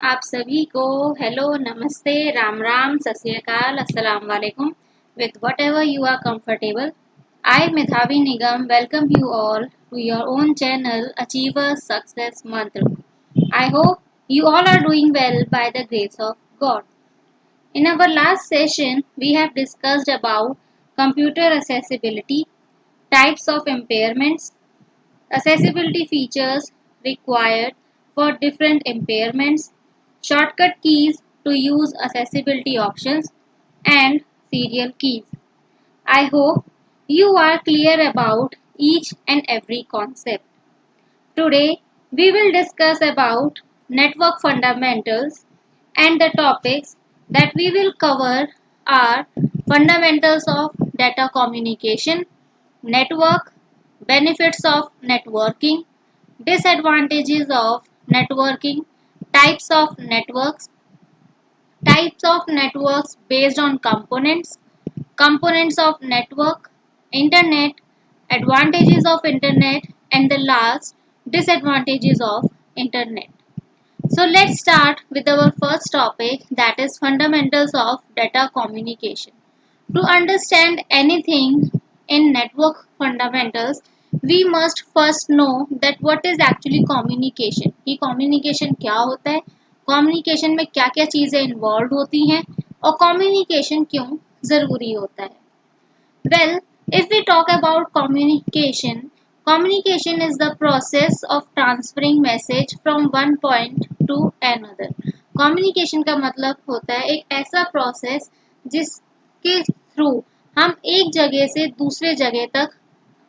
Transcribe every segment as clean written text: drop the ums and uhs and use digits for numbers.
आप सभी को हेलो, नमस्ते, राम राम, सत श्री अकाल, अस्सलाम वालेकुम. With whatever you are comfortable, I, Medhavi Nigam, welcome you all to your own channel, Achievers Success Mantra. I hope you all are doing well by the grace of God. In our last session, we have discussed about computer accessibility, types of impairments, accessibility features required for different impairments, shortcut keys to use accessibility options, and serial keys. I hope you are clear about each and every concept. Today, we will discuss about network fundamentals, and the topics that we will cover are fundamentals of data communication, network, benefits of networking, disadvantages of networking, types of networks, types of networks based on components, components of network, internet, advantages of internet, and the last disadvantages of internet. So let's start with our first topic, that is fundamentals of data communication. To understand anything in network fundamentals, we must first know that what is actually communication. कि communication क्या होता है, communication में क्या क्या चीज़ें involved होती हैं और communication क्यों ज़रूरी होता है. Well, if we talk about communication, communication is the process of transferring message from one point to another. Communication का मतलब होता है एक ऐसा process जिसके थ्रू हम एक जगह से दूसरे जगह तक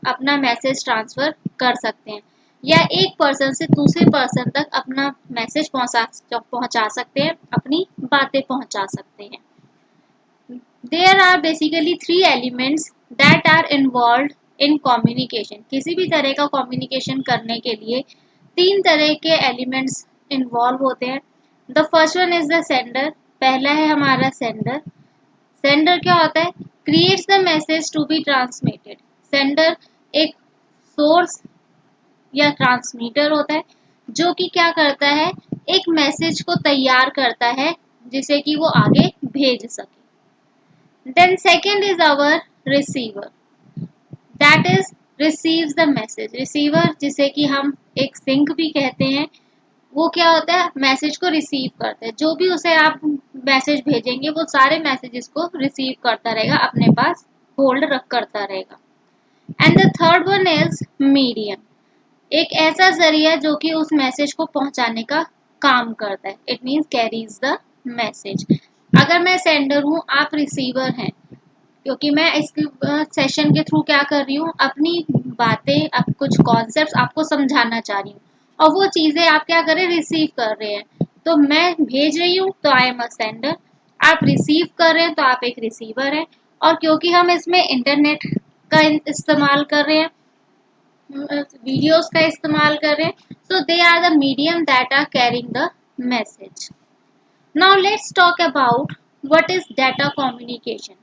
अपना मैसेज ट्रांसफर कर सकते हैं या एक पर्सन से दूसरे पर्सन तक अपना मैसेज पहुंचा सकते हैं, अपनी बातें पहुंचा सकते हैं. There are basically three elements that are involved in communication. किसी भी तरह का communication करने के लिए तीन तरह के elements involve होते हैं. The first one is the sender. पहला है हमारा sender. Sender क्या होता है? Creates the message to be transmitted. Sender एक source या ट्रांसमीटर होता है जो कि क्या करता है, एक मैसेज को तैयार करता है जिसे कि वो आगे भेज सके. Then second is our receiver, that is receives the message. receiver जिसे कि हम एक सिंक भी कहते हैं, वो क्या होता है, मैसेज को रिसीव करता है. जो भी उसे आप मैसेज भेजेंगे वो सारे मैसेजेस को रिसीव करता रहेगा, अपने पास होल्ड रख करता रहेगा. And the third one is medium, एक ऐसा जरिया जो कि उस मैसेज को पहुंचाने का काम करता है. It means carries the message. अगर मैं सेंडर हूँ, आप रिसीवर हैं, क्योंकि मैं इस सेशन के थ्रू क्या कर रही हूँ, अपनी बातें, अब कुछ कॉन्सेप्ट्स आपको समझाना चाह रही हूँ और वो चीज़ें आप क्या कर रहे हैं, रिसीव कर रहे हैं. तो मैं भेज रही हूँ तो आई एम अ सेंडर, आप रिसीव कर रहे हैं तो आप एक रिसीवर हैं. और क्योंकि हम इसमें इंटरनेट का इस्तेमाल कर रहे हैं, वीडियोस का इस्तेमाल कर रहे हैं, so they are the medium that are carrying the message. Now let's talk about what is data communication.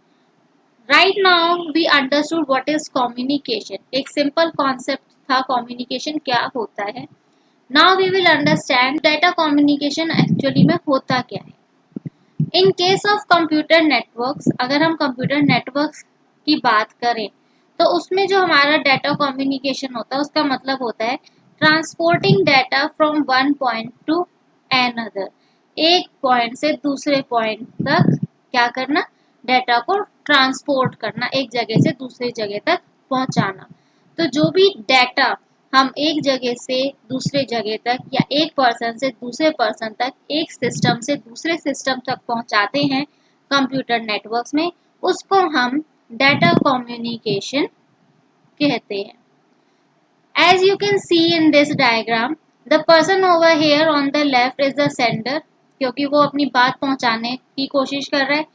Right now we understood what is communication. एक सिंपल कॉन्सेप्ट था कम्युनिकेशन क्या होता है. Now we will understand data communication actually में होता क्या है. In case of computer networks, अगर हम कंप्यूटर नेटवर्क्स की बात करें तो उसमें जो हमारा डाटा कम्युनिकेशन होता है उसका मतलब होता है transporting data from one point two another. एक पॉइंट से दूसरे पॉइंट तक क्या करना, डाटा को ट्रांसपोर्ट करना, एक जगह से दूसरी जगह तक पहुंचाना. तो जो भी डाटा हम एक जगह से दूसरे जगह तक या एक पर्सन से दूसरे पर्सन तक, एक सिस्टम से दूसरे सिस्टम तक पहुंचाते हैं कंप्यूटर नेटवर्क्स में, उसको हम डाटा कम्युनिकेशन कहते हैं. As you can see in this diagram, the person over here on the left is the sender, क्योंकि वो अपनी बात पहुंचाने की कोशिश कर रहा है.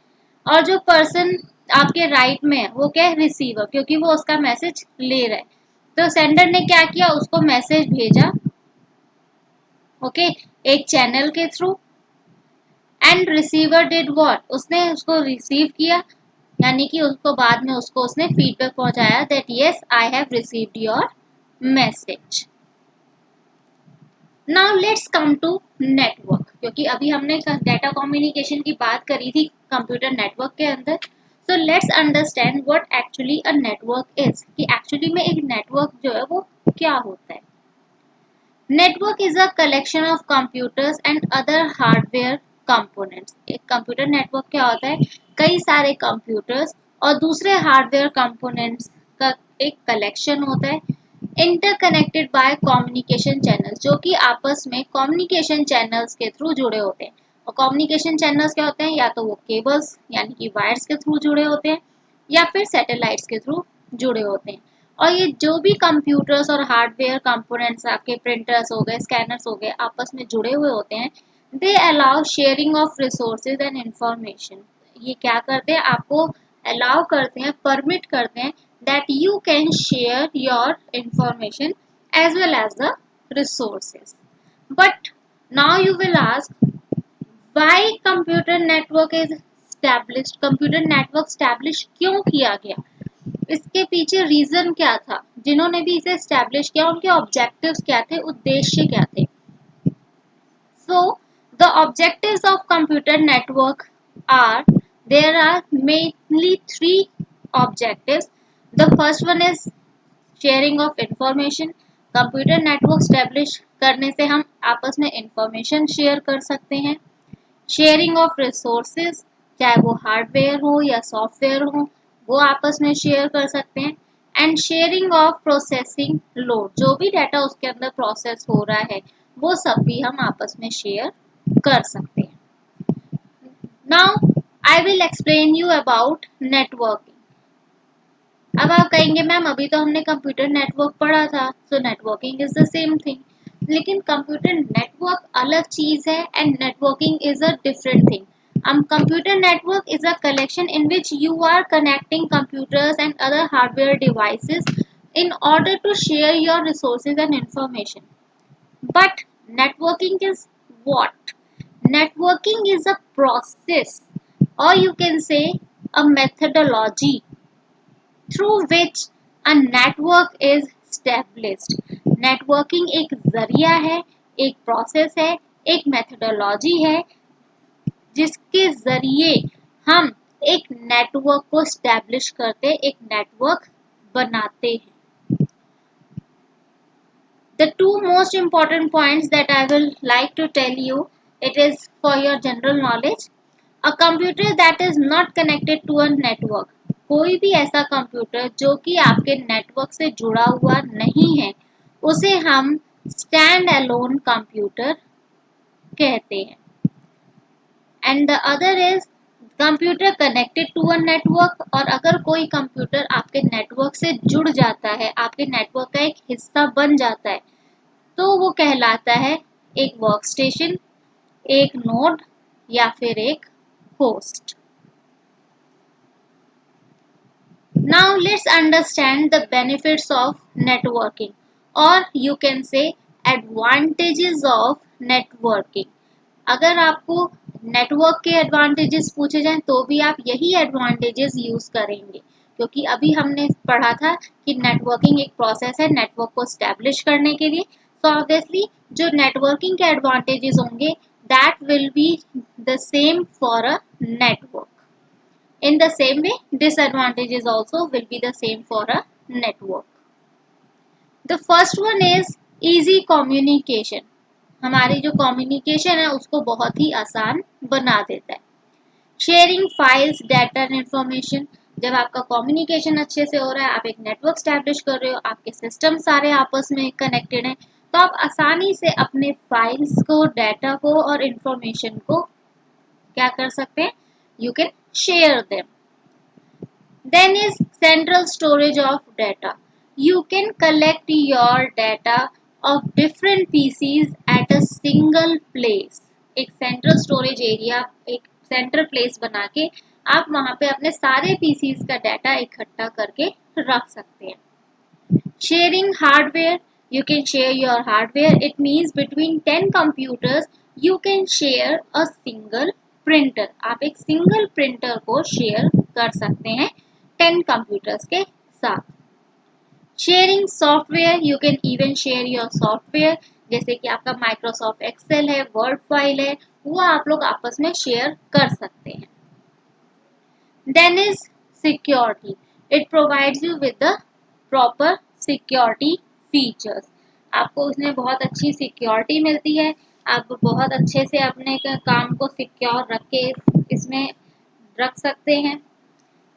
और जो पर्सन आपके राइट में है वो क्या है, रिसीवर, क्योंकि वो उसका मैसेज ले रहा है. तो सेंडर ने क्या किया, उसको मैसेज भेजा, ओके, एक चैनल के through. And receiver did what, उसने उसको रिसीव किया, यानी कि उसको बाद में उसको उसने फीडबैक पहुंचाया that yes I have received your message. Now let's come to network. क्योंकि अभी हमने डाटा कम्युनिकेशन की बात करी थी कंप्यूटर नेटवर्क के अंदर। So let's understand what actually a network is, कि एक्चुअली में एक नेटवर्क जो है वो क्या होता है। Network is a collection of computers and other hardware components. एक कंप्यूटर नेटवर्क क्या होता है, कई सारे कंप्यूटर्स और दूसरे हार्डवेयर कंपोनेंट्स का एक कलेक्शन होता है, इंटरकनेक्टेड बाय कम्युनिकेशन चैनल्स, जो कि आपस में कम्युनिकेशन चैनल्स के थ्रू जुड़े होते हैं। और कम्युनिकेशन चैनल्स क्या होते हैं, या तो वो केबल्स यानी कि वायर्स के थ्रू जुड़े होते हैं या फिर सैटेलाइट्स के थ्रू जुड़े होते हैं। और ये जो भी कंप्यूटर्स और हार्डवेयर कंपोनेंट्स, आपके प्रिंटर्स हो गए, स्कैनर्स हो गए, आपस में जुड़े हुए होते हैं, they allow sharing of resources and information. ये क्या करते हैं, आपको अलाउ करते हैं, परमिट करते हैं that you can share your information as well as the resources. But now you will ask why computer network is established, computer network establish क्यों किया गया, इसके पीछे रीजन क्या था, जिन्होंने भी इसे एस्टैब्लिश किया उनके ऑब्जेक्टिव्स क्या थे, उद्देश्य क्या थे। So the objectives of computer network are, there are mainly three objectives. The first one is sharing of information. Computer network establish करने से हम आपस में इंफॉर्मेशन शेयर कर सकते हैं। शेयरिंग ऑफ रिसोर्सेज, चाहे वो हार्डवेयर हो या सॉफ्टवेयर हो, वो आपस में शेयर कर सकते हैं। And sharing of processing load, जो भी डाटा उसके अंदर प्रोसेस हो रहा है वो सब भी हम आपस में शेयर कर सकते हैं। Now I will explain you about networking. अब आप कहेंगे मैम अभी तो हमने कंप्यूटर नेटवर्क पढ़ा था, so networking is the same thing. लेकिन कंप्यूटर नेटवर्क अलग चीज है and networking is a different thing. Computer network is a collection in which you are connecting computers and other hardware devices in order to share your resources and information. But networking is what? Networking is a process, or you can say a methodology through which a network is established. Networking एक जरिया है, एक process है, एक methodology है जिसके जरिए हम एक नेटवर्क को स्टैब्लिश करते, एक नेटवर्क बनाते हैं। The two most important points that I will like to tell you, it is for your general knowledge. A computer that is not connected to a network, कोई भी ऐसा कंप्यूटर जो कि आपके नेटवर्क से जुड़ा हुआ नहीं है उसे हम स्टैंड अलोन कंप्यूटर कहते हैं। And the other is computer connected to a network, और अगर कोई कंप्यूटर आपके नेटवर्क से जुड़ जाता है, आपके नेटवर्क का एक हिस्सा बन जाता है, तो वो कहलाता है एक वर्क स्टेशन, एक नोड या फिर एक host. Now let's understand the benefits of networking, or you can say advantages of networking. अगर आपको नेटवर्क के एडवांटेजेस पूछे जाएं तो भी आप यही एडवांटेजेस यूज करेंगे, क्योंकि अभी हमने पढ़ा था कि नेटवर्किंग एक प्रोसेस है नेटवर्क को स्टैब्लिश करने के लिए। तो ऑब्वियसली जो नेटवर्किंग के एडवांटेजेस होंगे that will be the same for a network. In the same way, disadvantages also will be the same for a network. The first one is easy communication. हमारी जो communication है उसको बहुत ही आसान बना देता है। Sharing files, data and information. जब आपका communication अच्छे से हो रहा है, आप एक network establish कर रहे हो, आपके system सारे आपस में connected हैं, तो आप आसानी से अपने files को, data को और information को क्या कर सकते हैं? You can share them. Then is central storage of data. You can collect your data of different PCs at a single place. एक central storage area, एक central place बना के आप वहाँ पे अपने सारे PCs का data इकट्ठा करके रख सकते हैं। Sharing hardware. You can share your hardware. It means between 10 computers you can share a single printer. आप एक single printer को share कर सकते हैं 10 computers के साथ। Sharing software, you can even share your software. जैसे कि आपका माइक्रोसॉफ्ट एक्सेल है, वर्ड फाइल है, वो आप लोग आपस में शेयर कर सकते हैं। Then is security, it provides you with the proper security features. आपको उसमें बहुत अच्छी सिक्योरिटी मिलती है, आप बहुत अच्छे से अपने काम को सिक्योर रख के इसमें रख सकते हैं।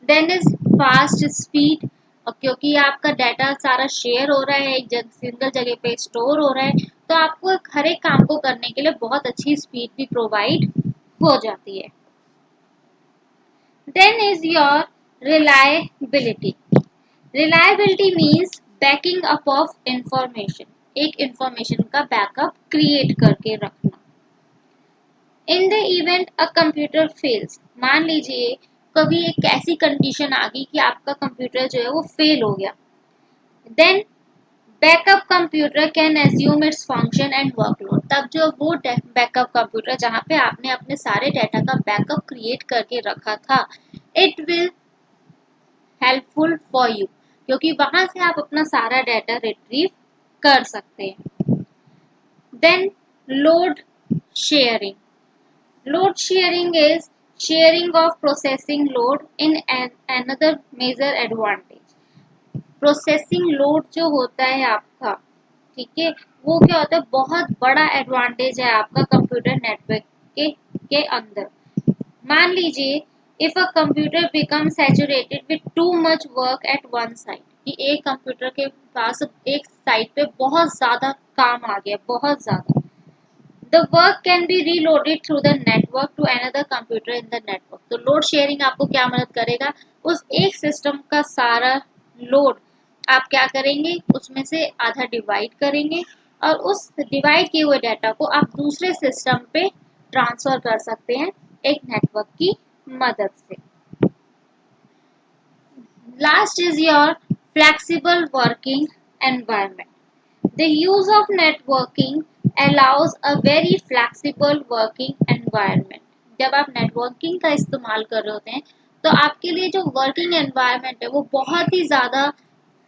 देन इज फास्ट स्पीड, और क्योंकि आपका डाटा सारा शेयर हो रहा है, एक सिंगल जगह पे स्टोर हो रहा है, तो आपको हर एक काम को करने के लिए बहुत अच्छी स्पीड भी प्रोवाइड हो जाती है। Then is your reliability, reliability means backing up of information, एक इंफॉर्मेशन का बैकअप क्रिएट करके रखना। In the event a computer fails, मान लीजिए कभी एक ऐसी कंडीशन आ गई कि आपका कंप्यूटर जो है वो फेल हो गया, then backup computer can assume its function and workload, तब जो वो बैकअप कंप्यूटर जहाँ पे आपने अपने सारे डाटा का बैकअप क्रिएट करके रखा था, it will helpful for you, क्योंकि वहां से आप अपना सारा डाटा रिट्रीव कर सकते हैं। Then load sharing, load sharing is sharing of processing load in another major advantage। Processing load जो होता है आपका, ठीक है, वो क्या होता है, बहुत बड़ा एडवांटेज है आपका कंप्यूटर नेटवर्क के अंदर। मान लीजिए if a computer become saturated with too much work at one site, कि एक कंप्यूटर के पास एक साइट पे बहुत ज्यादा काम आ गया, बहुत ज्यादा, the work can be reloaded through the network to another computer in the network। तो लोड शेयरिंग आपको क्या मदद करेगा, उस एक सिस्टम का सारा लोड आप क्या करेंगे, उसमें से आधा डिवाइड करेंगे और उस डिवाइड किए हुए डाटा को आप दूसरे सिस्टम पे ट्रांसफर कर सकते हैं एक नेटवर्क की मदद से। Last is your flexible working environment, the use of networking allows a very flexible working environment। जब आप नेटवर्किंग का इस्तेमाल कर रहे होते हैं तो आपके लिए जो वर्किंग एनवायरनमेंट है वो बहुत ही ज़्यादा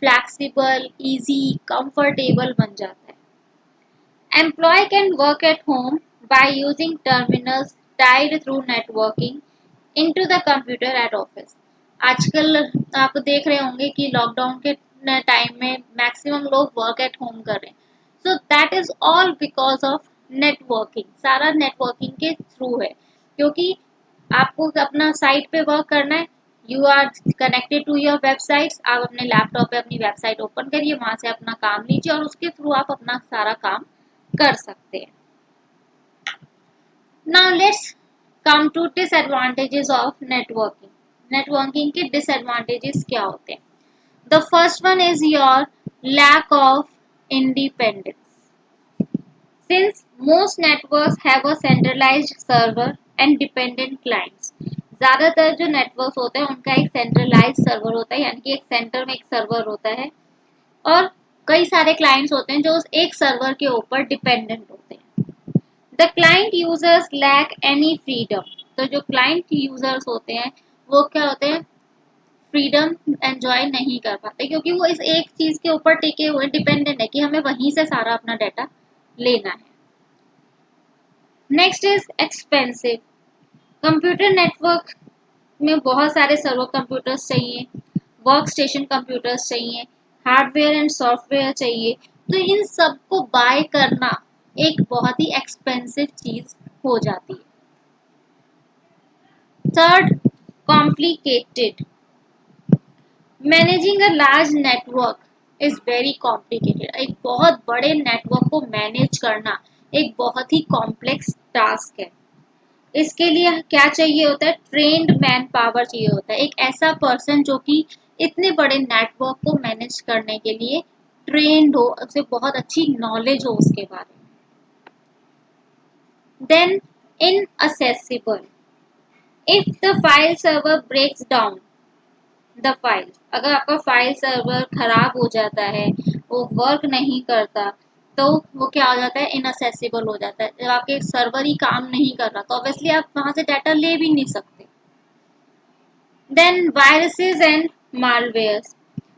फ्लेक्सिबल, इजी, कंफर्टेबल बन जाता है। Employ can work at home by using terminals tied through networking into the computer at office. आजकल आप देख रहे होंगे कि लॉकडाउन के टाइम में मैक्सिमम लोग वर्क एट होम कर रहे हैं, so that is all because of networking, सारा नेटवर्किंग के थ्रू है, क्योंकि आपको अपना साइट पे वर्क करना है, you are connected to your websites, आप अपने लैपटॉप पे अपनी वेबसाइट ओपन करिए, वहां से अपना काम लीजिए और उसके थ्रू आप अपना सारा काम कर सकते हैं। Now let's come to disadvantages of networking. Networking के डिसएडवांटेजेस क्या होते हैं? The first one is your lack of independence, since most networks have a centralised server and dependent clients. ज्यादातर जो नेटवर्क्स होते हैं उनका एक सेंट्रलाइज्ड सर्वर होता है, यानी कि एक सेंटर में एक सर्वर होता है और कई सारे क्लाइंट्स होते हैं जो उस एक सर्वर के ऊपर डिपेंडेंट होते हैं। The client users lack any freedom, तो जो क्लाइंट यूजर्स होते हैं वो क्या होते हैं, फ्रीडम एंजॉय नहीं कर पाते, क्योंकि वो इस एक चीज के ऊपर टिके हुए डिपेंडेंट है कि हमें वहीं से सारा अपना डाटा लेना है। Next is expensive, computer network में बहुत सारे सर्वर कंप्यूटर्स चाहिए, वर्क स्टेशन कंप्यूटर्स चाहिए, हार्डवेयर एंड सॉफ्टवेयर चाहिए, तो इन सब को बाय करना एक बहुत ही एक्सपेंसिव चीज हो जाती है। Third, complicated, managing a large network is very complicated, एक बहुत बड़े नेटवर्क को मैनेज करना एक बहुत ही कॉम्प्लेक्स टास्क है। इसके लिए क्या चाहिए होता है, ट्रेन्ड मैन पावर चाहिए होता है, एक ऐसा पर्सन जो कि इतने बड़े नेटवर्क को मैनेज करने के लिए ट्रेन्ड हो, उसे बहुत अच्छी नॉलेज हो उसके बारे में। Then inaccessible, if the file server breaks down the file, अगर आपका फाइल सर्वर खराब हो जाता है, वो वर्क नहीं करता, तो वो क्या हो जाता है, इनअसेसिबल हो जाता है। जब आपके सर्वर ही काम नहीं कर रहा तो ऑब्वियसली आप वहां से डाटा ले भी नहीं सकते। देन वायरसेस एंड मालवेयर्स,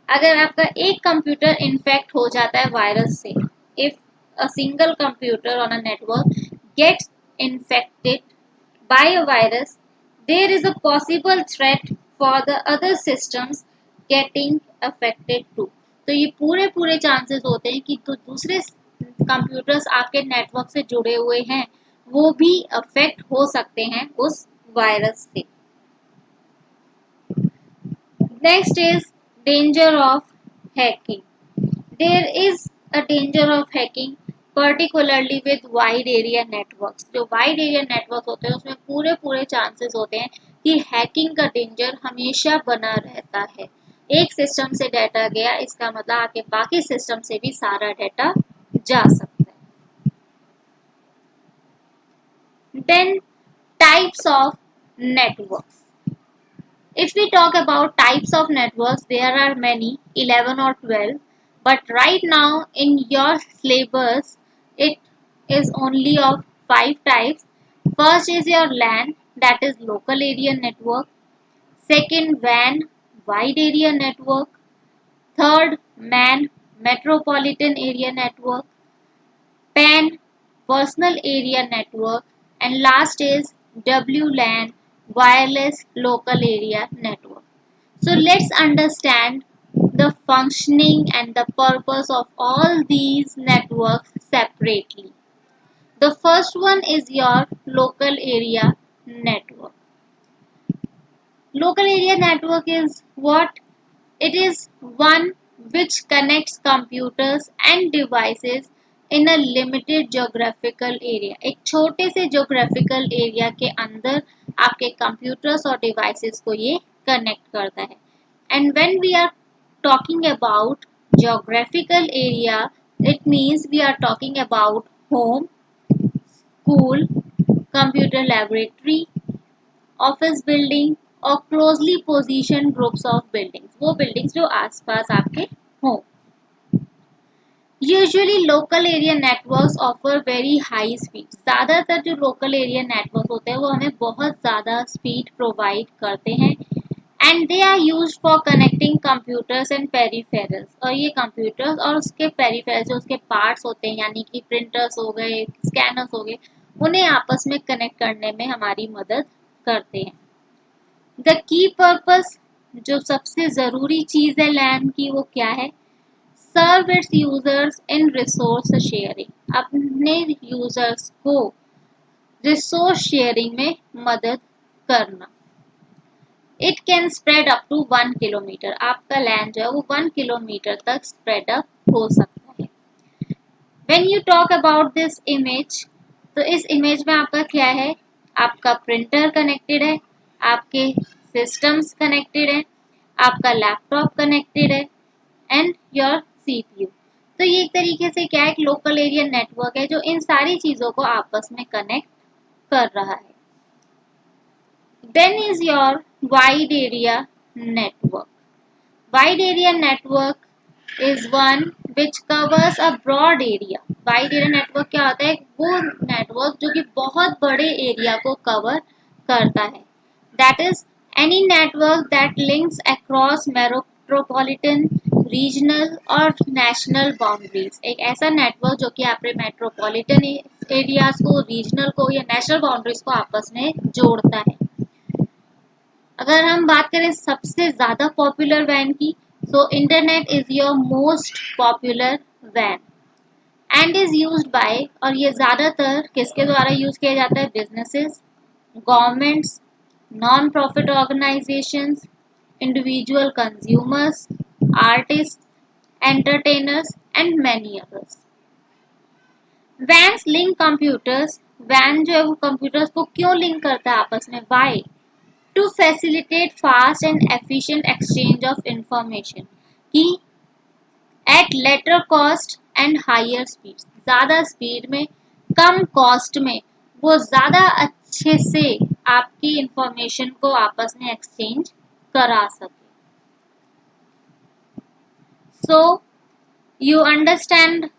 अगर आपका एक कंप्यूटर इन्फेक्ट हो जाता है वायरस से, if a single computer on a network gets infected by a virus, there is a possible threat for the other systems getting affected too. तो ये पूरे पूरे चांसेस होते हैं कि तो दूसरे कंप्यूटर्स आपके नेटवर्क से जुड़े हुए हैं वो भी अफेक्ट हो सकते हैं उस वायरस से. Next is danger of hacking. There is a danger of hacking particularly with wide area networks. जो wide area networks होते हैं उसमें पूरे पूरे chances होते हैं कि hacking का danger हमेशा बना रहता है. एक सिस्टम से डाटा गया इसका मतलब आके बाकी सिस्टम से भी सारा डाटा जा सकता है. Then types of networks. If we talk about types of networks, there are many, 11 or 12, but right now in your syllabus, it is only of 5 types. First is your LAN, that is local area network. Second, WAN, wide area network. Third, MAN, metropolitan area network. PAN, personal area network. And last is WLAN, wireless local area network. So let's understand the functioning and the purpose of all these networks separately. The first one is your local area network. Local area network is what? It is one which connects computers and devices in a limited geographical area. एक छोटे से geographical area के अंदर आपके computers और devices को ये connect करता है. And when we are talking about geographical area, it means we are talking about home, school, computer laboratory, office building और closely position groups of buildings, वो बिल्डिंग्स जो आसपास आपके हों. Usually local area networks offer very high speed. ज़्यादातर जो local area network होते हैं वो हमें बहुत ज़्यादा स्पीड प्रोवाइड करते हैं. And they are use for connecting computers and peripherals. और ये कंप्यूटर्स और उसके पेरिफेरल्स जो उसके पार्ट्स होते हैं यानी कि प्रिंटर्स हो गए, स्कैनर्स हो गए, उन्हें आपस में कनेक्ट करने में हमारी मदद करते हैं. द की पर्पस, जो सबसे ज़रूरी चीज़ है लैन की, वो क्या है? Serve its users in resource sharing. अपने यूजर्स को रिसोर्स शेयरिंग में मदद करना. It can spread up to 1 kilometre. आपका लैन जो है वो 1 किलोमीटर तक स्प्रेड अप हो सकता है. When you talk about this image, तो इस इमेज में आपका क्या है? आपका प्रिंटर कनेक्टेड है, आपके सिस्टम्स कनेक्टेड है, आपका लैपटॉप कनेक्टेड है एंड योर सीपीयू. तो ये एक तरीके से क्या है? एक लोकल एरिया नेटवर्क है जो इन सारी चीज़ों को आपस में कनेक्ट कर रहा है. Then is your wide area network. Wide area network is one which covers a broad area. Wide area network क्या होता है? वो नेटवर्क जो कि बहुत बड़े एरिया को कवर करता है. That is any network that links across metropolitan, regional और नेशनल बाउंड्रीज. एक ऐसा नेटवर्क जो कि आपके मेट्रोपॉलिटन एरियाज को, रीजनल को या नेशनल बाउंड्रीज को आपस में जोड़ता है. अगर हम बात करें सबसे ज़्यादा पॉपुलर वैन की, so internet is your most popular वैन एंड इज़ यूज्ड बाय, और ये ज़्यादातर किसके द्वारा यूज़ किया जाता है? Businesses, governments, non profit organisations, individual consumers, artist, entertainers and many others. WANs link computers. वैन जो है वो कंप्यूटर्स को क्यों लिंक करता है आपस में? Y? To facilitate fast and efficient exchange of information कि at lesser cost and higher speed. ज़्यादा स्पीड में, कम कॉस्ट में वो ज़्यादा अच्छे से आपकी इंफॉर्मेशन को आपस में एक्सचेंज करा सके. So you understand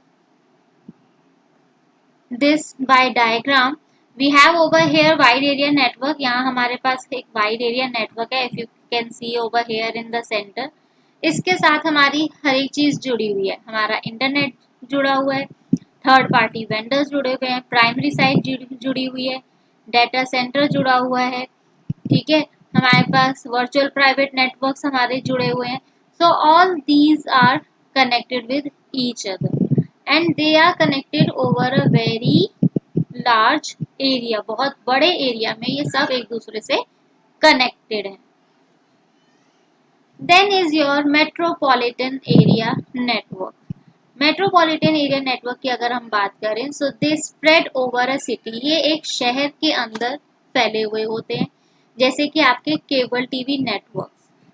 this by diagram. We have over here wide area network. यहाँ हमारे पास एक wide area network है. If you can see over here in the center. इसके साथ हमारी हर एक चीज़ जुड़ी हुई है. हमारा इंटरनेट जुड़ा हुआ है, थर्ड पार्टी वेंडर्स जुड़े हुए हैं, प्राइमरी साइट जुड़ी हुई है, डाटा सेंटर जुड़ा हुआ है, ठीक है, हमारे पास वर्चुअल प्राइवेट नेटवर्क्स हमारे जुड़े हुए हैं. So all these are connected with each other and they are connected over a very large area. बहुत बड़े एरिया में ये सब एक दूसरे से कनेक्टेड है. Then is your metropolitan area network. Metropolitan area network की अगर हम बात करें, so they spread over a city. ये एक शहर के अंदर फैले हुए होते हैं. जैसे कि आपके केबल टीवी नेटवर्क,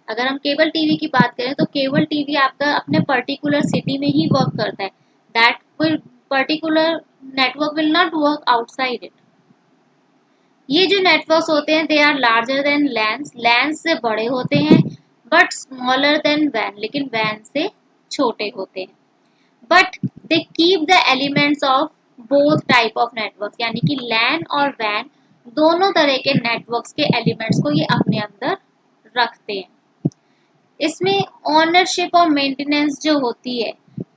अगर हम केबल टीवी की बात करें तो केबल टीवी आपका अपने पर्टिकुलर सिटी में ही वर्क करता है. That will particular network will not work outside it. ये जो नेटवर्क्स होते हैं they are larger than LANs. LANs से बड़े होते हैं बट स्मॉलर देन वैन, लेकिन वैन से छोटे होते हैं. But they keep the elements of both type of network, यानी कि लैन और वैन दोनों तरह के नेटवर्क्स के एलिमेंट्स को ये अपने अंदर रखते हैं. इसमें ऑनरशिप और मेंटेनेंस जो होती है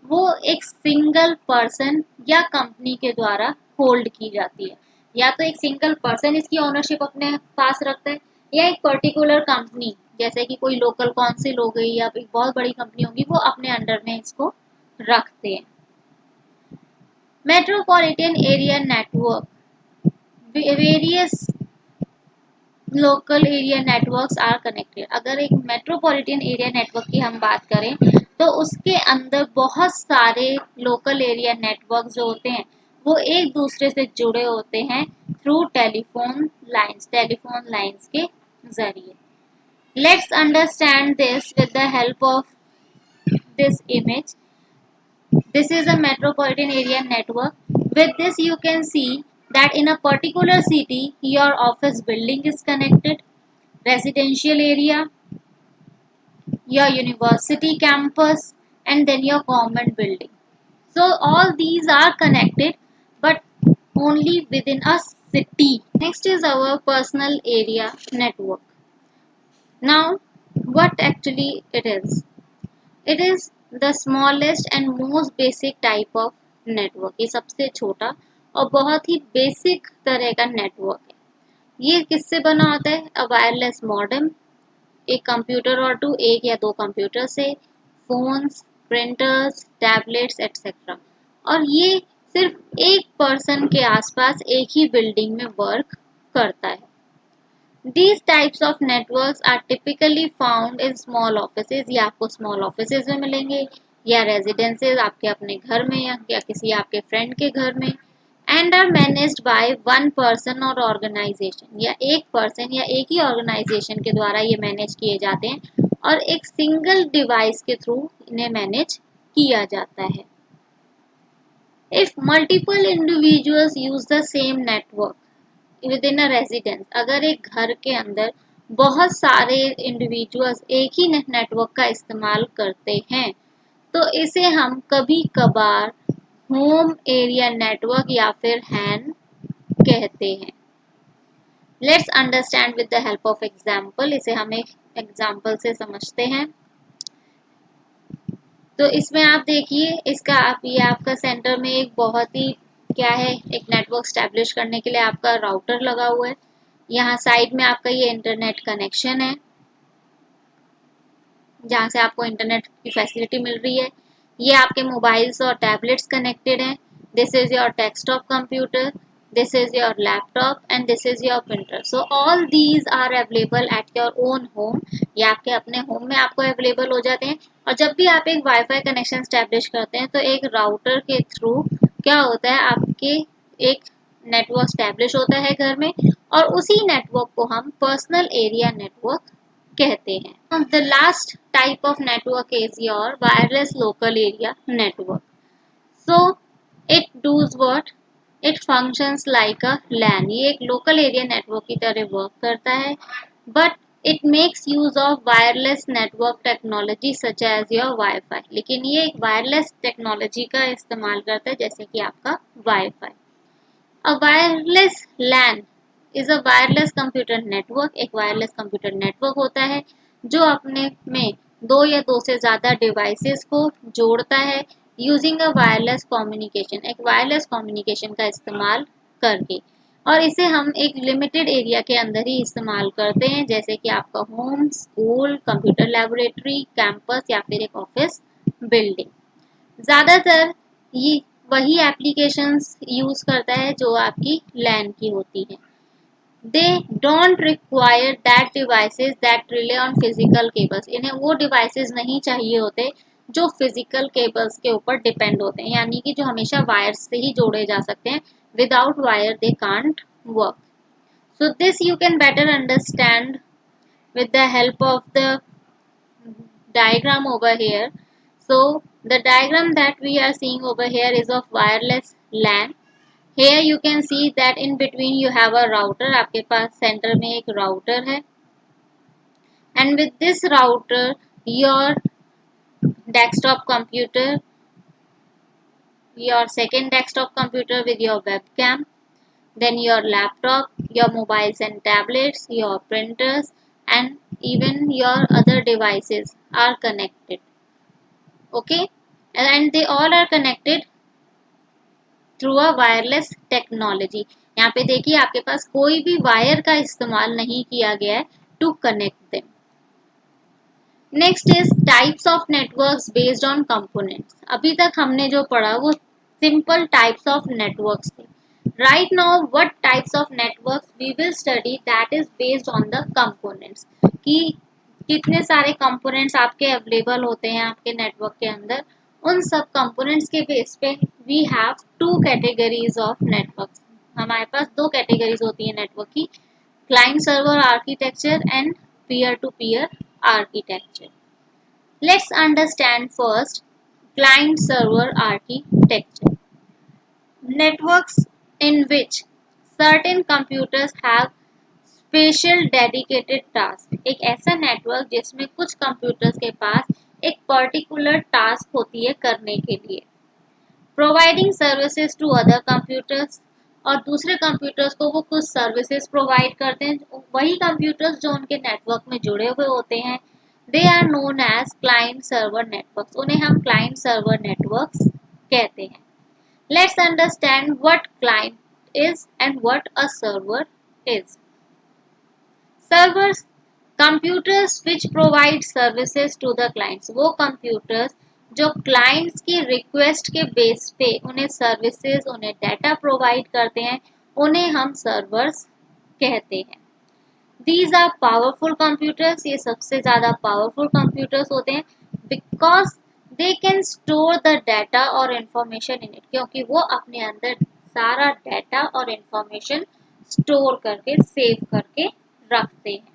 वो एक सिंगल पर्सन या कंपनी के द्वारा होल्ड की जाती है. या तो एक सिंगल पर्सन इसकी ऑनरशिप अपने पास रखता है या एक पर्टिकुलर कंपनी, जैसे कि कोई लोकल काउंसिल हो गई या एक बहुत बड़ी कंपनी होगी, वो अपने अंडर में इसको रखते हैं. Metropolitan area network, various local area networks are connected. अगर एक मेट्रोपॉलिटन एरिया नेटवर्क की हम बात करें तो उसके अंदर बहुत सारे लोकल एरिया नेटवर्क जो होते हैं वो एक दूसरे से जुड़े होते हैं थ्रू टेलीफोन लाइंस के जरिए. Let's understand this with the help of this image. This is a metropolitan area network. With this, you can see that in a particular city, your office building is connected, residential area, your university campus, and then your government building. So, all these are connected, but only within a city. Next is our personal area network. Now, what actually it is? It is the smallest and most basic type of network. ये सबसे छोटा और बहुत ही basic तरह का network है. ये किससे बना होता है? अ वायरलेस मॉडेम, एक कंप्यूटर और टू, एक या दो कंप्यूटर से, फोन्स, प्रिंटर्स, टैबलेट्स एटसेट्रा. और ये सिर्फ एक पर्सन के आसपास एक ही बिल्डिंग में वर्क करता है. These types of networks are typically found in small offices. ये आपको small offices में मिलेंगे या residences आपके अपने घर में या किसी आपके friend के घर में, and are managed by one person or organization. या एक person या एक ही organization के द्वारा ये manage किए जाते हैं और एक single device के through इन्हें manage किया जाता है. If multiple individuals use the same network with in a residence, अगर एक घर के अंदर बहुत सारे इंडिविजुअल्स एक ही नेटवर्क का इस्तेमाल करते हैं तो इसे हम कभी कभार होम एरिया नेटवर्क या फिर हैन कहते हैं. Let's understand with the help of example. इसे हम एक एग्जाम्पल से समझते हैं. तो इसमें आप देखिए, इसका आप ये आपका सेंटर में एक बहुत ही क्या है, एक नेटवर्क स्टैब्लिश करने के लिए आपका राउटर लगा हुआ है. यहाँ साइड में आपका ये इंटरनेट कनेक्शन है जहाँ से आपको इंटरनेट की फैसिलिटी मिल रही है. ये आपके मोबाइल्स और टैबलेट्स कनेक्टेड हैं. This is your desktop computer, this is your laptop and this is your printer. So all these are available at your own home. ये आपके अपने होम में आपको अवेलेबल हो जाते हैं. और जब भी आप एक वाईफाई कनेक्शन स्टैब्लिश करते हैं तो एक राउटर के थ्रू क्या होता है, आपके एक नेटवर्क स्टैब्लिश होता है घर में और उसी नेटवर्क को हम पर्सनल एरिया नेटवर्क कहते हैं. The last type of network is your wireless local area network. So it does what, it functions like a LAN. ये एक लोकल एरिया नेटवर्क की तरह वर्क करता है but it makes use of wireless network technology such as your wifi. लेकिन ये एक wireless technology का इस्तेमाल करता है जैसे कि आपका wifi. A wireless LAN is a wireless computer network. एक वायरलेस कंप्यूटर नेटवर्क होता है जो अपने में दो या दो से ज़्यादा डिवाइसेस को जोड़ता है यूजिंग अ वायरलेस कम्युनिकेशन, एक वायरलेस कम्युनिकेशन का इस्तेमाल करके। और इसे हम एक लिमिटेड एरिया के अंदर ही इस्तेमाल करते हैं, जैसे कि आपका home, school, computer laboratory, campus या फिर एक ऑफिस बिल्डिंग। ज़्यादातर ये वही एप्लीकेशंस यूज़ करता है जो आपकी लैन की होती हैं। They don't require that devices that relay on physical cables, इन्हें वो डिवाइसेस नहीं चाहिए होते जो फिजिकल केबल्स के ऊपर डिपेंड होते हैं, यानी कि जो हमेशा वायर से ही जोड़े जा सकते हैं। Without wire they can't work. So this you can better understand with the help of the diagram over here. So the diagram that we are seeing over here is of wireless LAN. Here you can see that in between you have a router, आपके पास centre में एक router है, and with this router your desktop computer, your second desktop computer with your webcam, then your laptop, your mobiles and tablets, your printers, and even your other devices are connected. Okay, and they all are connected through a wireless technology. यहाँ पे देखिए आपके पास कोई भी wire का इस्तेमाल नहीं किया गया है to connect them. Next is types of networks based on components. अभी तक हमने जो पढ़ा वो सिंपल टाइप्स ऑफ नेटवर्क्स थे। Right now what types of networks we will study, that is based on the components, कि कितने सारे कंपोनेंट्स आपके अवेलेबल होते हैं आपके नेटवर्क के अंदर। उन सब कंपोनेंट्स के बेस पे we have two categories of networks. हमारे पास दो कैटेगरीज होती है नेटवर्क की, client server architecture and peer to peer architecture. Let's understand first client server architecture. Networks in which certain computers have special dedicated task. एक ऐसा network जिसमें कुछ कंप्यूटर्स के पास एक पर्टिकुलर टास्क होती है करने के लिए। Providing services to other computers, और दूसरे कंप्यूटर्स को वो कुछ सर्विसेज प्रोवाइड करते हैं। वही कंप्यूटर्स जो उनके नेटवर्क में जुड़े हुए होते हैं, they are known as client server networks, उन्हें हम क्लाइंट सर्वर नेटवर्क्स कहते हैं। Let's understand what client is and what a server is. Servers, computers which provide services to the clients, वो कंप्यूटर्स जो क्लाइंट्स की रिक्वेस्ट के base पे उन्हें सर्विसेज, उन्हें डाटा प्रोवाइड करते हैं, उन्हें हम सर्वर्स कहते हैं। दीज आर पावरफुल कंप्यूटर्स, ये सबसे ज़्यादा पावरफुल कंप्यूटर्स होते हैं because they can store the data और इंफॉर्मेशन इन इट, क्योंकि वो अपने अंदर सारा डाटा और इंफॉर्मेशन स्टोर करके सेव करके रखते हैं।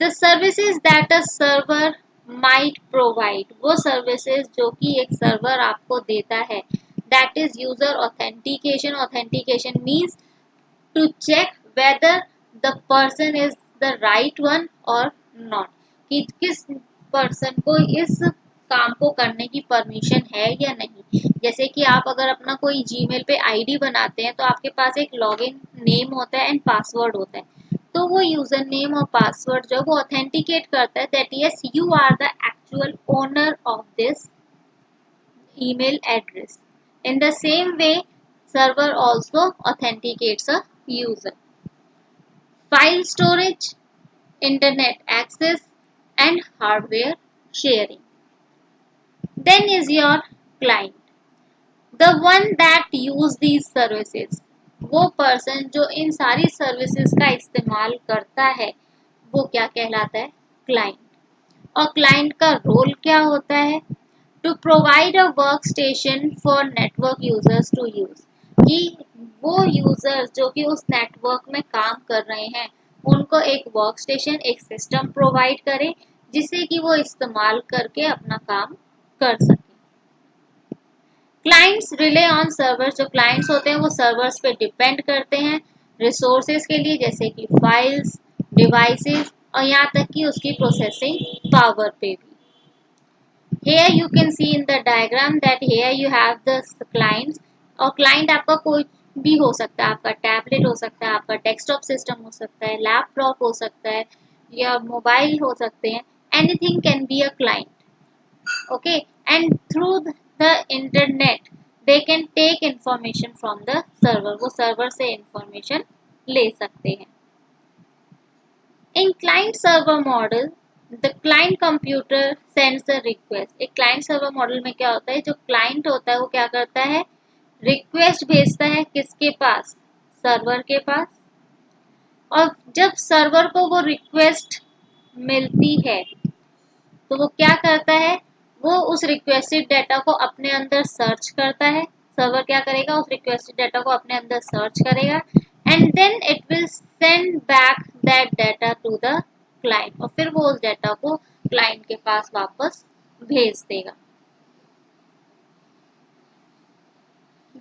The services that a server might provide, वो सर्विसेज जो कि एक सर्वर आपको देता है, that is user authentication. Authentication means to check whether the person is the right one or not, कि किस पर्सन को इस काम को करने की परमिशन है या नहीं। जैसे कि आप अगर अपना कोई जीमेल पे आईडी बनाते हैं तो आपके पास एक लॉगिन नेम होता है एंड पासवर्ड होता है, तो वो यूजर नेम और पासवर्ड जो वो ऑथेंटिकेट करता है that yes you are the actual owner of this email address. In the same way, server also authenticates a user. File storage, internet access, and hardware sharing. Then is your client, the one that use these services. वो person जो इन सारी services का इस्तेमाल करता है वो क्या कहलाता है, क्लाइंट। और क्लाइंट का रोल क्या होता है, to provide a work station for network users to use, कि वो यूजर्स जो कि उस नेटवर्क में काम कर रहे हैं उनको एक वर्क स्टेशन, एक सिस्टम प्रोवाइड करे जिसे कि वो इस्तेमाल करके अपना काम कर सके। क्लाइंट्स रिले ऑन सर्वर्स, जो क्लाइंट्स होते हैं वो सर्वर्स पे डिपेंड करते हैं रिसोर्सेज के लिए, जैसे कि फाइल्स, डिवाइसेस और यहाँ तक कि उसकी प्रोसेसिंग पावर पे भी। Here you can see in the diagram that here you have the clients, और क्लाइंट आपका कोई भी हो सकता है, आपका टैबलेट हो सकता है, आपका डेस्कटॉप सिस्टम हो सकता है, लैपटॉप हो सकता है या मोबाइल हो सकते हैं, anything can be a client. okay, and through the internet they can take information from the server, वो server से information ले सकते हैं. In client server model, the client computer sends the request. एक client server model में क्या होता है, जो client होता है वो क्या करता है, रिक्वेस्ट भेजता है किसके पास, सर्वर के पास. और जब सर्वर को वो रिक्वेस्ट मिलती है तो वो क्या करता है, वो उस रिक्वेस्टेड डाटा को अपने अंदर सर्च करता है. सर्वर क्या करेगा, उस रिक्वेस्टेड डाटा को अपने अंदर सर्च करेगा and then it will send back that data to the client, और फिर वो उस डाटा को क्लाइंट के पास वापस भेज देगा.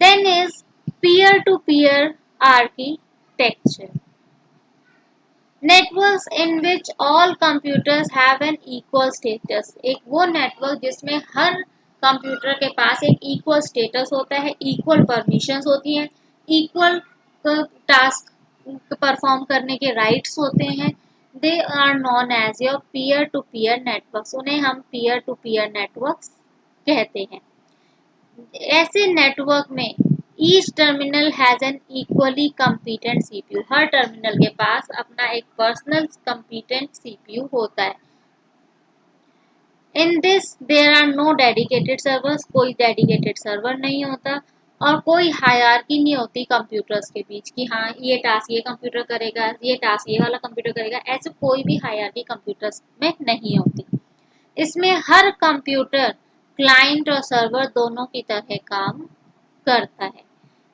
Then is peer to peer architecture. Networks in which all computers have an equal status. एक वो नेटवर्क जिसमें हर कंप्यूटर के पास एक इक्वल स्टेटस होता है, इक्वल परमिशंस होती हैं, इक्वल टास्क परफॉर्म करने के राइट्स होते हैं. They are known as your peer to peer networks. उन्हें हम पीयर टू पीयर नेटवर्क्स कहते हैं. ऐसे नेटवर्क में each terminal has an equally competent CPU. हर टर्मिनल के पास अपना एक पर्सनल कम्पिटेंट सीपीयू होता है. In this there are no dedicated servers. कोई डेडिकेटेड सर्वर नहीं होता और कोई हायरार्की नहीं होती कंप्यूटर्स के बीच कि हाँ ये टास्क ये कंप्यूटर करेगा, ये टास्क ये वाला कंप्यूटर करेगा. ऐसे कोई भी हायरार्की कंप्यूटर्स में नहीं होती. इसमें हर कंप्यूटर क्लाइंट और सर्वर दोनों की तरह काम करता है.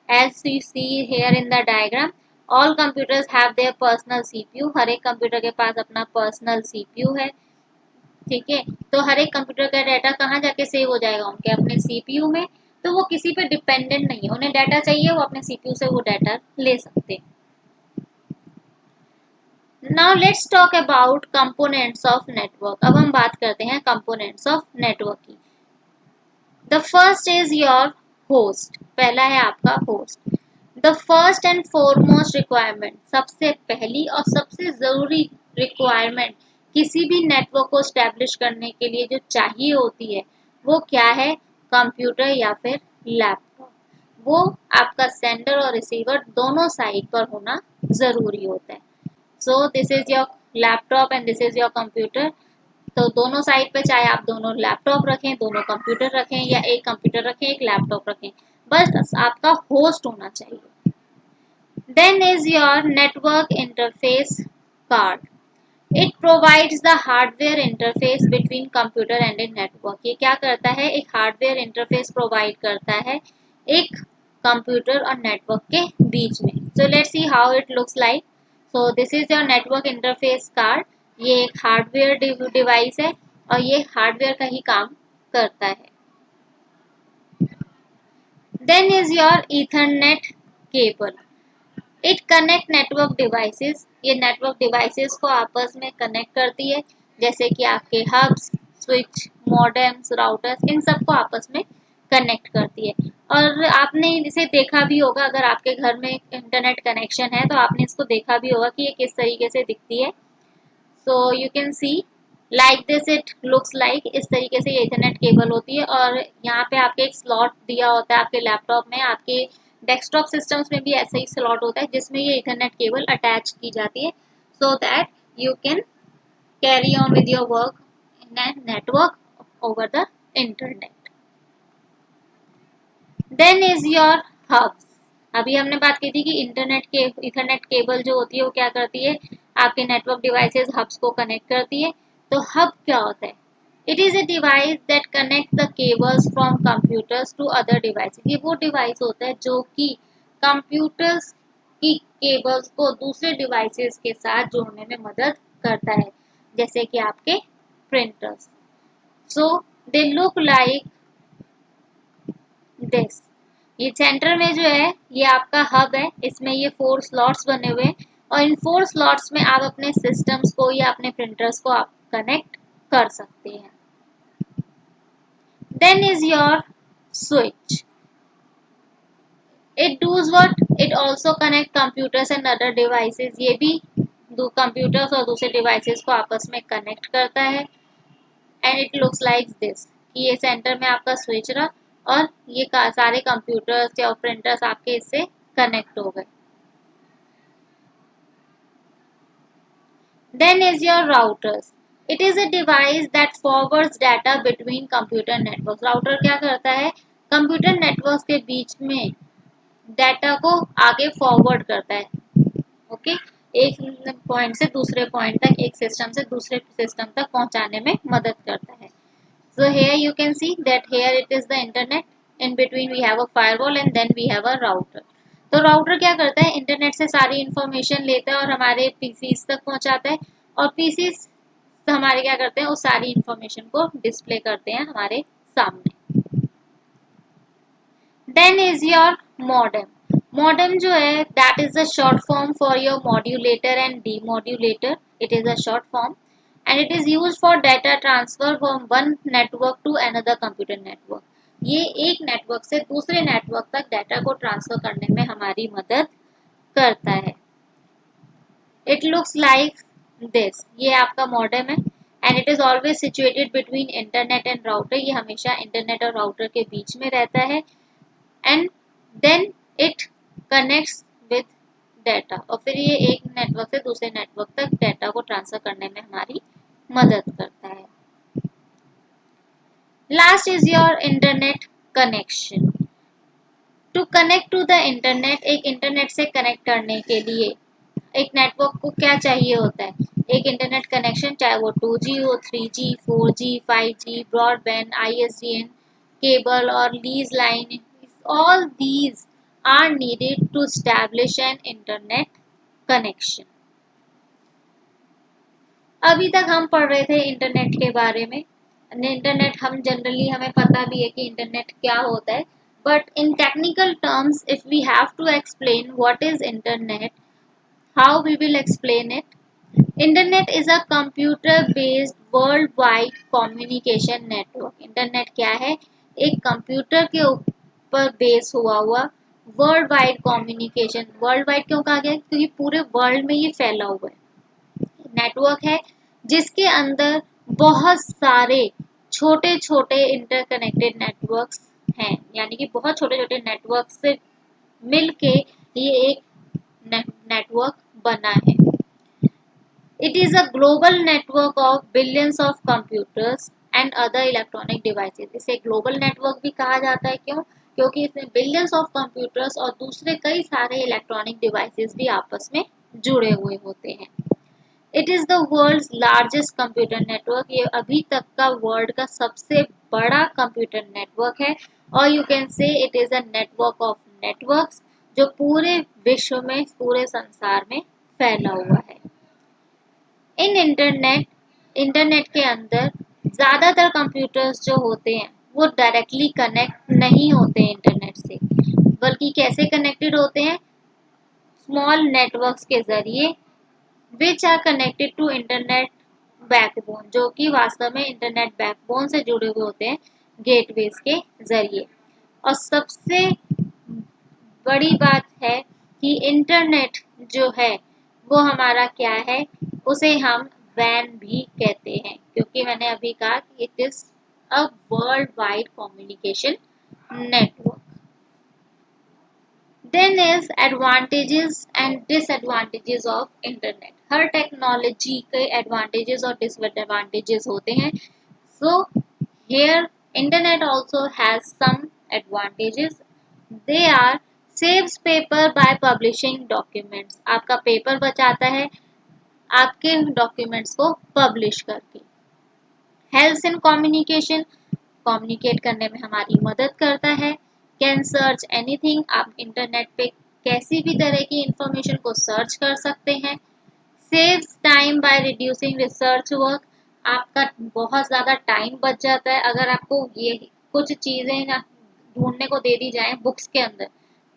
As we see here in the diagram, all computers have their personal CPU. हर एक कंप्यूटर के पास अपना पर्सनल CPU है. ठीक है, तो हर एक कंप्यूटर का डाटा कहाँ जाके सेव हो जाएगा, उनके अपने CPU में. तो वो किसी पे डिपेंडेंट नहीं है, उन्हें डाटा चाहिए वो अपने CPU से वो डाटा ले सकते हैं. Now let's talk about components of network. अब हम बात करते हैं कंपोनेंट्स ऑफ नेटवर्क की. The first is your host. पहला है आपका host. The first and foremost requirement, सबसे पहली और सबसे ज़रूरी रिक्वायरमेंट किसी भी नेटवर्क को स्टैब्लिश करने के लिए जो चाहिए होती है वो क्या है, कंप्यूटर या फिर लैपटॉप. वो आपका सेंडर और रिसीवर दोनों साइड पर होना ज़रूरी होता है. So this is your laptop and this is your computer. तो दोनों साइड पे चाहे आप दोनों लैपटॉप रखें, दोनों कंप्यूटर रखें या एक कंप्यूटर रखें एक लैपटॉप रखें, बस आपका होस्ट होना चाहिए. Then is your network interface card. It provides the hardware interface between computer and a network. ये क्या करता है, एक हार्डवेयर इंटरफेस प्रोवाइड करता है एक कंप्यूटर और नेटवर्क के बीच में. So let's see how it looks like. So this is your network interface card. ये एक हार्डवेयर डिवाइस है और ये हार्डवेयर का ही काम करता है. Then is your Ethernet cable. It connect network devices. ये नेटवर्क डिवाइसेस को आपस में कनेक्ट करती है, जैसे कि आपके हब्स, स्विच, मॉडेम्स, राउटर्स, इन सबको आपस में कनेक्ट करती है. और आपने इसे देखा भी होगा, अगर आपके घर में इंटरनेट कनेक्शन है तो आपने इसको देखा भी होगा कि ये किस तरीके से दिखती है. So you can see like this it looks like. इस तरीके से ये इथरनेट केबल होती है और यहाँ पे आपके एक स्लॉट दिया होता है आपके लैपटॉप में. आपके डेस्कटॉप सिस्टम्स में भी ऐसा ही स्लॉट होता है जिसमें ये इथरनेट केबल अटैच की जाती है so that you can carry on with your work in a network over the internet. Then is your hubs. अभी हमने बात की थी कि इंटरनेट के इथरनेट केबल जो होती है वो क्या करती है, आपके नेटवर्क डिवाइसेस हब्स को कनेक्ट करती है. तो हब क्या होता है, it is a device that connect the cables from computers to other devices. ये वो डिवाइस होता है जो कि कंप्यूटर्स की केबल्स को दूसरे डिवाइसेस के साथ जोड़ने में मदद करता है, जैसे कि आपके printers. So they look like this. ये सेंटर में जो है ये आपका हब है, इसमें ये 4 स्लॉट्स बने हुए हैं और इन 4 स्लॉट्स में आप अपने सिस्टम्स को या अपने प्रिंटर्स को आप कनेक्ट कर सकते हैं. Then is your switch. It does what, it also connect computers and other devices. ये भी दो कंप्यूटर्स और दूसरे डिवाइसेस को आपस में कनेक्ट करता है. And it looks like this. कि ये सेंटर में आपका स्विच रहा और ये सारे कंप्यूटर्स या प्रिंटर्स आपके इससे कनेक्ट हो गए। Then is your routers. It is a device that forwards data between computer networks. Router क्या करता है, कंप्यूटर नेटवर्क्स के बीच में डाटा को आगे फॉरवर्ड करता है। ओके, एक पॉइंट से दूसरे पॉइंट तक, एक सिस्टम से दूसरे सिस्टम तक पहुंचाने में मदद करता है। So here you can see that here it is the internet. In between we have a firewall and then we have a router. तो राउटर क्या करता है, इंटरनेट से सारी इंफॉर्मेशन लेता है और हमारे पीसीस तक पहुंचाता है, और पीसीस हमारे क्या करते हैं, उस सारी इंफॉर्मेशन को डिस्प्ले करते हैं हमारे सामने। Then is your modem. Modem जो है that is the short form for your modulator and demodulator. It is a short form and it is used for data transfer from one network to another computer network. ये एक network से दूसरे network तक data को transfer करने में हमारी मदद करता है। It looks like this. ये आपका मॉडेम है and it is always situated between internet and router. ये हमेशा इंटरनेट और राउटर के बीच में रहता है and then it connects with data. और फिर ये एक नेटवर्क से दूसरे नेटवर्क तक डाटा को ट्रांसफर करने में हमारी मदद करता है। Last is your internet connection. To connect to the internet, एक इंटरनेट से कनेक्ट करने के लिए एक नेटवर्क को क्या चाहिए होता है, एक इंटरनेट कनेक्शन, चाहे वो 2G हो, 3G, 4G, 5G, broadband, ISDN cable और lease line, all these are needed to establish an internet connection. अभी तक हम पढ़ रहे थे इंटरनेट के बारे में। इंटरनेट हम जनरली हमें पता भी है कि इंटरनेट क्या होता है, but in technical terms if we have to explain what is internet, how we will explain it. Internet is a computer based world wide communication network. Internet क्या है, एक कंप्यूटर के ऊपर बेस हुआ world wide communication. World wide क्यों कहा गया, क्योंकि पूरे वर्ल्ड में ये फैला हुआ है नेटवर्क है जिसके अंदर बहुत सारे छोटे छोटे इंटरकनेक्टेड नेटवर्क्स हैं, यानी कि बहुत छोटे छोटे नेटवर्क से मिलके ये एक नेटवर्क बना है। It is a global network of billions of computers and other electronic devices. इसे ग्लोबल नेटवर्क भी कहा जाता है, क्यों, क्योंकि इसमें बिलियंस ऑफ कंप्यूटर्स और दूसरे कई सारे इलेक्ट्रॉनिक डिवाइसेस भी आपस में जुड़े हुए होते हैं। It is the world's largest computer network. ये अभी तक का वर्ल्ड का सबसे बड़ा कंप्यूटर नेटवर्क है, और you can say it is a network of networks, जो पूरे विश्व में, पूरे संसार में फैला हुआ है। इन इंटरनेट के अंदर ज्यादातर कंप्यूटर्स जो होते हैं वो डायरेक्टली कनेक्ट नहीं होते इंटरनेट से, बल्कि कैसे कनेक्टेड होते हैं, स्मॉल नेटवर्क्स के जरिए, which are connected to internet backbone, जो कि वास्तव में इंटरनेट बैकबोन से जुड़े हुए होते हैं गेटवेज के जरिए। और सबसे बड़ी बात है कि इंटरनेट जो है वो हमारा क्या है, उसे हम वैन भी कहते हैं, क्योंकि मैंने अभी कहा कि it is a world wide communication network. Then is advantages and disadvantages of internet. हर टेक्नोलॉजी के एडवांटेजेस और डिसएडवांटेजेस होते हैं। So here internet also has some advantages. They are saves paper by publishing documents. आपका paper बचाता है आपके documents को पब्लिश करके। हेल्प्स इन कम्युनिकेशन, कम्युनिकेट करने में हमारी मदद करता है। कैन सर्च एनीथिंग, आप इंटरनेट पे कैसी भी तरह की इंफॉर्मेशन को सर्च कर सकते हैं। Saves time by reducing research work, आपका बहुत ज़्यादा टाइम बच जाता है। अगर आपको ये कुछ चीज़ें ना ढूंढने को दे दी जाए बुक्स के अंदर,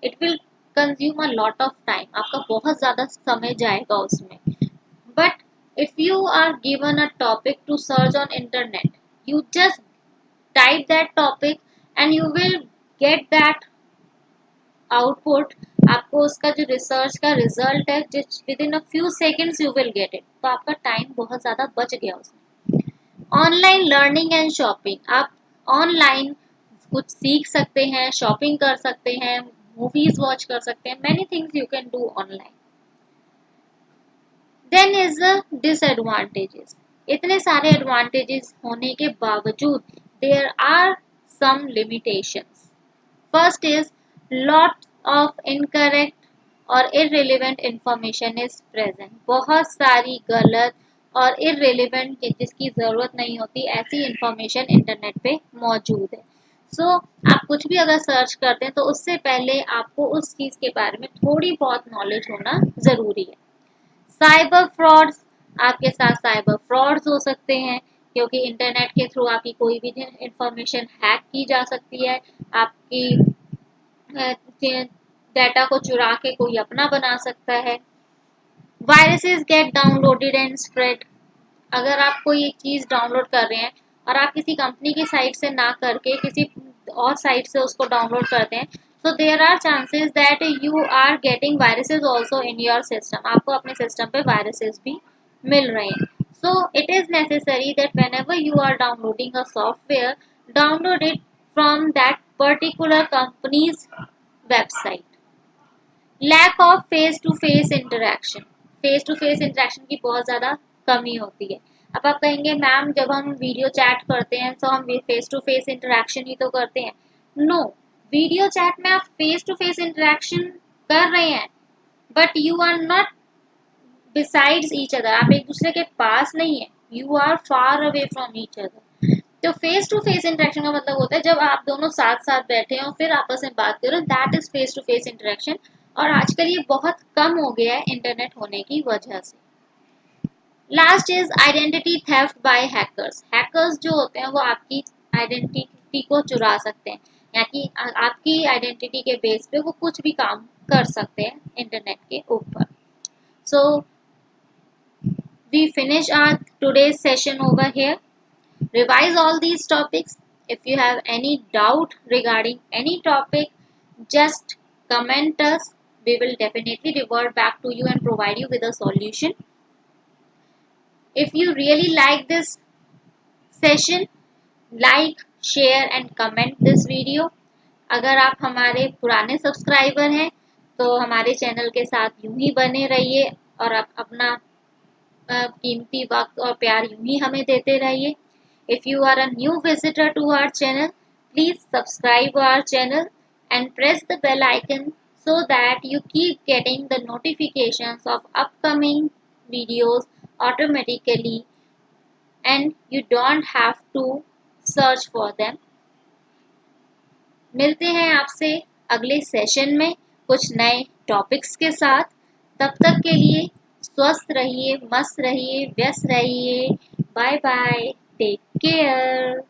it will consume a lot of time, आपका बहुत ज़्यादा समय जाएगा उसमें। But if you are given a topic to search on internet, you just type that topic and you will get that output। आपको उसका जो रिसर्च का रिजल्ट है जिस with in a few seconds you will get it, तो आपका time बहुत ज़्यादा बच गया उसमें। ऑनलाइन लर्निंग एंड शॉपिंग, आप ऑनलाइन कुछ सीख सकते हैं, शॉपिंग कर सकते हैं, मूवीज वॉच कर सकते हैं, many things you can do online. Then is the disadvantages. इतने सारे एडवांटेजेस होने के बावजूद there are some limitations. First is lot of incorrect और इररिलेवेंट इंफॉर्मेशन इज प्रेजेंट। बहुत सारी गलत और इररिलेवेंट जिसकी जरूरत नहीं होती ऐसी इंफॉर्मेशन इंटरनेट पे मौजूद है। आप कुछ भी अगर सर्च करते हैं तो उससे पहले आपको उस चीज के बारे में थोड़ी बहुत नॉलेज होना जरूरी है। साइबर फ्रॉड्स, आपके साथ साइबर फ्रॉड्स हो सकते हैं क्योंकि इंटरनेट के थ्रू आपकी कोई भी इंफॉर्मेशन हैक की जा सकती है, आपकी डाटा को चुरा के कोई अपना बना सकता है। Viruses get downloaded and spread. अगर आप कोई एक चीज डाउनलोड कर रहे हैं और आप किसी कंपनी की साइट से ना करके किसी और साइट से उसको डाउनलोड करते हैं, so there are chances that you are getting viruses also in your system। आपको अपने सिस्टम पे वायरसेस भी मिल रहे हैं। So it is necessary that whenever you are downloading a software, download it from that particular company's website। Lack of face to face interaction. Face to face interaction की बहुत ज़्यादा कमी होती है। अब आप कहेंगे मैम जब हम वीडियो चैट करते हैं तो हम फेस टू फेस इंटरेक्शन ही तो करते हैं। नो, वीडियो चैट में आप फेस टू फेस इंटरेक्शन कर रहे हैं but you are not besides each other. आप एक दूसरे के पास नहीं है, you are far away from each other. तो फेस टू फेस इंटरेक्शन का मतलब होता है जब आप दोनों साथ साथ बैठे हो फिर आपस में बात करो, that is face to face interaction. और आजकल ये बहुत कम हो गया है इंटरनेट होने की वजह से। Last is identity theft by hackers. Hackers जो होते हैं वो आपकी आइडेंटिटी को चुरा सकते हैं, या कि आपकी आइडेंटिटी के बेस पे वो कुछ भी काम कर सकते हैं इंटरनेट के ऊपर। So we finish our today's session over here। Revise all these topics। If you have any doubt regarding any topic, just comment us। We will definitely revert back to you and provide you with a solution। If you really like this session, like, share and comment this video। अगर आप हमारे पुराने subscriber हैं तो हमारे channel के साथ यूं ही बने रहिए और आप अपना कीमती वक्त और प्यार यूं ही हमें देते रहिए। If you are a new visitor to our channel, please subscribe our channel and press the bell icon so that you keep getting the notifications of upcoming videos automatically and you don't have to search for them। मिलते हैं आपसे अगले session में कुछ नए topics के साथ। तब तक के लिए स्वस्थ रहिए, मस्त रहिए, व्यस्त रहिए। Bye bye, take care.